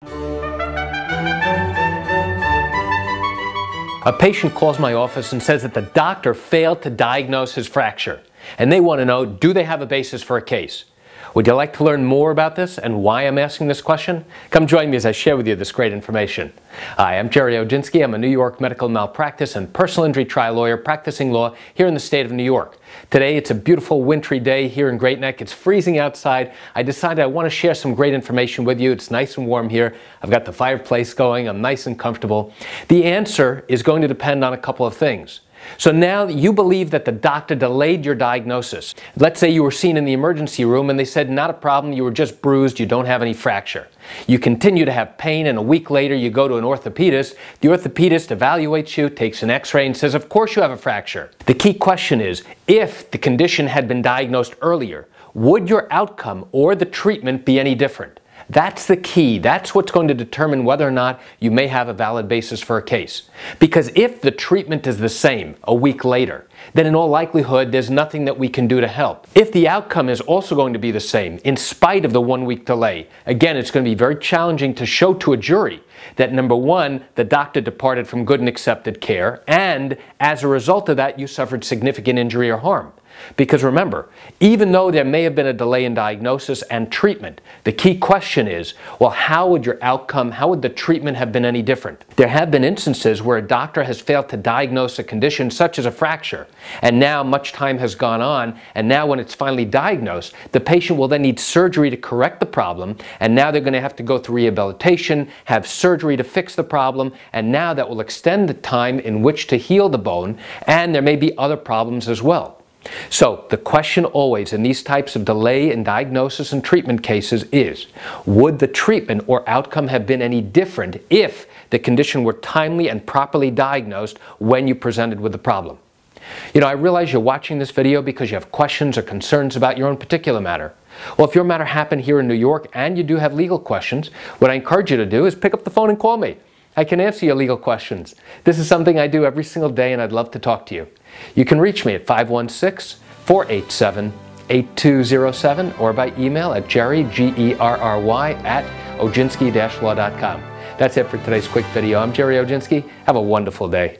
A patient calls my office and says that the doctor failed to diagnose his fracture, and they want to know, do they have a basis for a case? Would you like to learn more about this and why I'm asking this question? Come join me as I share with you this great information. Hi, I'm Gerry Oginski. I'm a New York medical malpractice and personal injury trial lawyer practicing law here in the state of New York. Today it's a beautiful wintry day here in Great Neck. It's freezing outside. I decided I want to share some great information with you. It's nice and warm here. I've got the fireplace going. I'm nice and comfortable. The answer is going to depend on a couple of things. So now you believe that the doctor delayed your diagnosis. Let's say you were seen in the emergency room and they said, not a problem, you were just bruised, you don't have any fracture. You continue to have pain, and a week later you go to an orthopedist. The orthopedist evaluates you, takes an x-ray and says, of course you have a fracture. The key question is, if the condition had been diagnosed earlier, would your outcome or the treatment be any different? That's the key. That's what's going to determine whether or not you may have a valid basis for a case. Because if the treatment is the same a week later, then in all likelihood there's nothing that we can do to help. If the outcome is also going to be the same, in spite of the 1 week delay, again, it's going to be very challenging to show to a jury that, number one, the doctor departed from good and accepted care, and as a result of that, you suffered significant injury or harm. Because remember, even though there may have been a delay in diagnosis and treatment, the key question is, well, how would your outcome, how would the treatment have been any different? There have been instances where a doctor has failed to diagnose a condition such as a fracture, and now much time has gone on, and now when it's finally diagnosed, the patient will then need surgery to correct the problem, and now they're going to have to go through rehabilitation, have surgery to fix the problem, and now that will extend the time in which to heal the bone, and there may be other problems as well. So the question always in these types of delay in diagnosis and treatment cases is, would the treatment or outcome have been any different if the condition were timely and properly diagnosed when you presented with the problem? You know, I realize you're watching this video because you have questions or concerns about your own particular matter. Well, if your matter happened here in New York and you do have legal questions, what I encourage you to do is pick up the phone and call me. I can answer your legal questions. This is something I do every single day, and I'd love to talk to you. You can reach me at 516-487-8207 or by email at Gerry, G-E-R-R-Y, @oginski-law.com. That's it for today's quick video. I'm Gerry Oginski. Have a wonderful day.